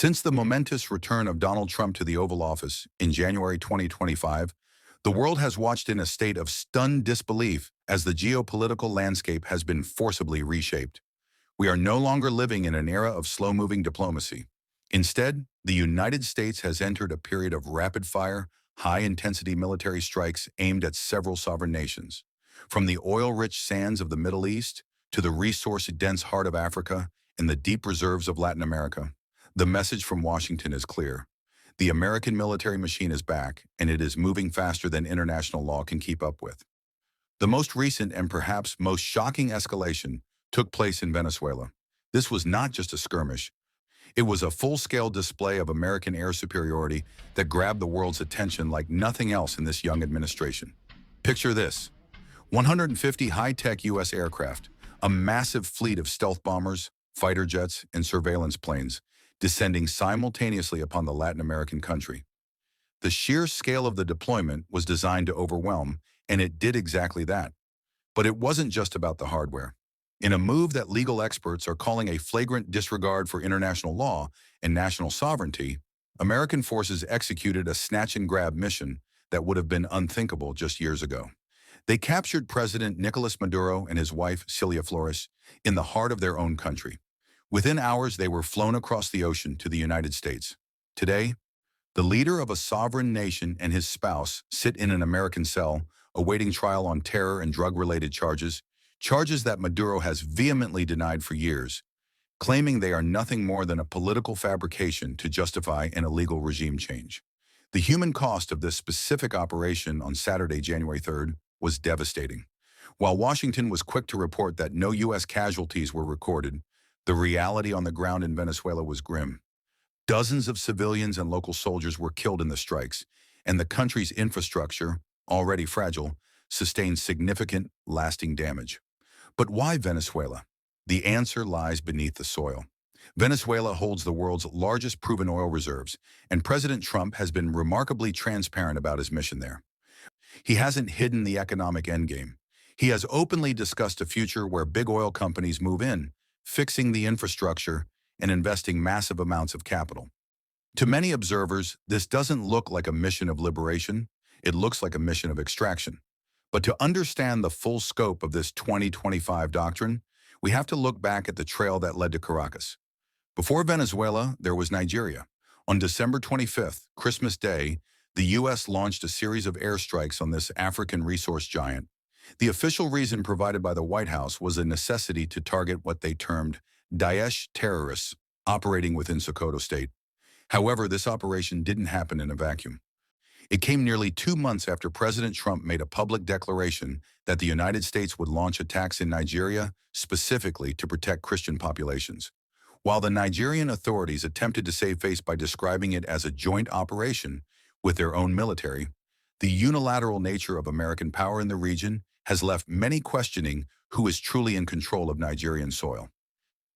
Since the momentous return of Donald Trump to the Oval Office in January 2025, the world has watched in a state of stunned disbelief as the geopolitical landscape has been forcibly reshaped. We are no longer living in an era of slow-moving diplomacy. Instead, the United States has entered a period of rapid-fire, high-intensity military strikes aimed at several sovereign nations. From the oil-rich sands of the Middle East to the resource-dense heart of Africa and the deep reserves of Latin America, the message from Washington is clear. The American military machine is back, and it is moving faster than international law can keep up with. The most recent and perhaps most shocking escalation took place in Venezuela. This was not just a skirmish. It was a full-scale display of American air superiority that grabbed the world's attention like nothing else in this young administration. Picture this: 150 high-tech U.S. aircraft, a massive fleet of stealth bombers, fighter jets, and surveillance planes, descending simultaneously upon the Latin American country. The sheer scale of the deployment was designed to overwhelm, and it did exactly that. But it wasn't just about the hardware. In a move that legal experts are calling a flagrant disregard for international law and national sovereignty, American forces executed a snatch-and-grab mission that would have been unthinkable just years ago. They captured President Nicolas Maduro and his wife, Cilia Flores, in the heart of their own country. Within hours, they were flown across the ocean to the United States. Today, the leader of a sovereign nation and his spouse sit in an American cell, awaiting trial on terror and drug-related charges that Maduro has vehemently denied for years, claiming they are nothing more than a political fabrication to justify an illegal regime change. The human cost of this specific operation on Saturday, January 3rd, was devastating. While Washington was quick to report that no U.S. casualties were recorded, the reality on the ground in Venezuela was grim. Dozens of civilians and local soldiers were killed in the strikes, and the country's infrastructure, already fragile, sustained significant, lasting damage. But why Venezuela? The answer lies beneath the soil. Venezuela holds the world's largest proven oil reserves, and President Trump has been remarkably transparent about his mission there. He hasn't hidden the economic endgame. He has openly discussed a future where big oil companies move in, fixing the infrastructure and investing massive amounts of capital. To many observers, this doesn't look like a mission of liberation. It looks like a mission of extraction. But to understand the full scope of this 2025 doctrine, we have to look back at the trail that led to Caracas. Before Venezuela, there was Nigeria. On December 25th, Christmas Day, the U.S. launched a series of airstrikes on this African resource giant. The official reason provided by the White House was a necessity to target what they termed Daesh terrorists operating within Sokoto state. However, this operation didn't happen in a vacuum. It came nearly 2 months after President Trump made a public declaration that the United States would launch attacks in Nigeria specifically to protect Christian populations. While the Nigerian authorities attempted to save face by describing it as a joint operation with their own military, the unilateral nature of American power in the region has left many questioning who is truly in control of Nigerian soil.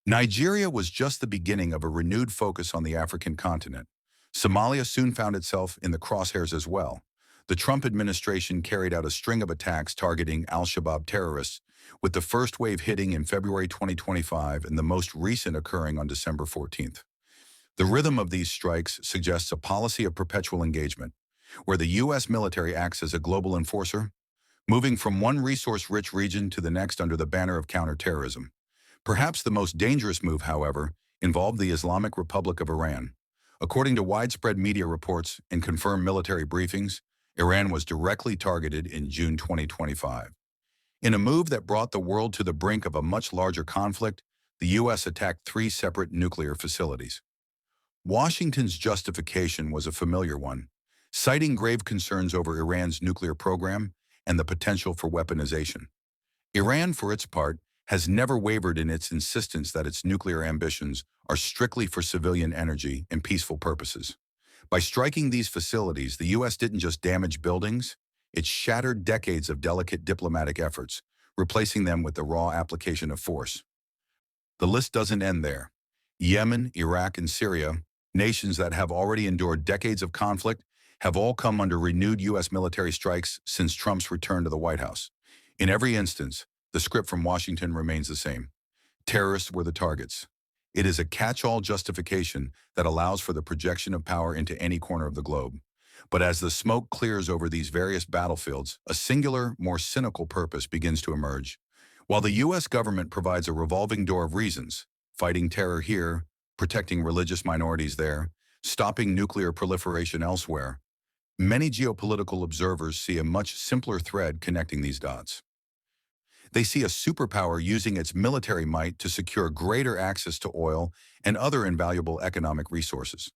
Nigeria was just the beginning of a renewed focus on the African continent. Somalia soon found itself in the crosshairs as well. The Trump administration carried out a string of attacks targeting al-Shabaab terrorists, with the first wave hitting in February 2025 and the most recent occurring on December 14th. The rhythm of these strikes suggests a policy of perpetual engagement, where the U.S. military acts as a global enforcer, moving from one resource-rich region to the next under the banner of counterterrorism. Perhaps the most dangerous move, however, involved the Islamic Republic of Iran. According to widespread media reports and confirmed military briefings, Iran was directly targeted in June 2025. In a move that brought the world to the brink of a much larger conflict, the U.S. attacked 3 separate nuclear facilities. Washington's justification was a familiar one, citing grave concerns over Iran's nuclear program and the potential for weaponization. Iran, for its part, has never wavered in its insistence that its nuclear ambitions are strictly for civilian energy and peaceful purposes. By striking these facilities, the U.S. didn't just damage buildings, it shattered decades of delicate diplomatic efforts, replacing them with the raw application of force. The list doesn't end there. Yemen, Iraq, and Syria, nations that have already endured decades of conflict, have all come under renewed U.S. military strikes since Trump's return to the White House. In every instance, the script from Washington remains the same. Terrorists were the targets. It is a catch-all justification that allows for the projection of power into any corner of the globe. But as the smoke clears over these various battlefields, a singular, more cynical purpose begins to emerge. While the U.S. government provides a revolving door of reasons, fighting terror here, protecting religious minorities there, stopping nuclear proliferation elsewhere, many geopolitical observers see a much simpler thread connecting these dots. They see a superpower using its military might to secure greater access to oil and other invaluable economic resources.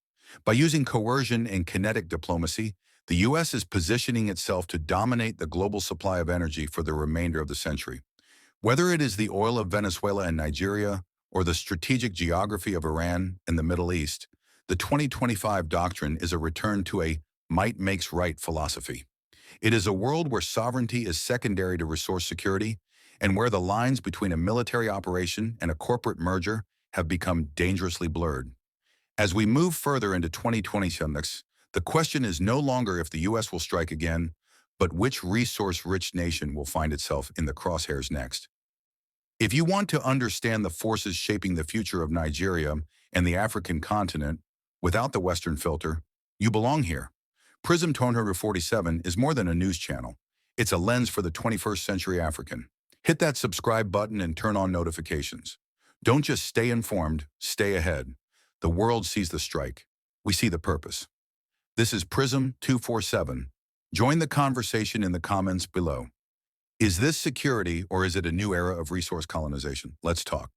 By using coercion and kinetic diplomacy, the U.S. is positioning itself to dominate the global supply of energy for the remainder of the century. Whether it is the oil of Venezuela and Nigeria, or the strategic geography of Iran and the Middle East, the 2025 doctrine is a return to a might makes right philosophy. It is a world where sovereignty is secondary to resource security, and where the lines between a military operation and a corporate merger have become dangerously blurred. As we move further into 2026, the question is no longer if the U.S. will strike again, but which resource-rich nation will find itself in the crosshairs next. If you want to understand the forces shaping the future of Nigeria and the African continent without the Western filter, you belong here. Prism 247 is more than a news channel. It's a lens for the 21st century African. Hit that subscribe button and turn on notifications. Don't just stay informed, stay ahead. The world sees the strike. We see the purpose. This is Prism 247. Join the conversation in the comments below. Is this security or is it a new era of resource colonization? Let's talk.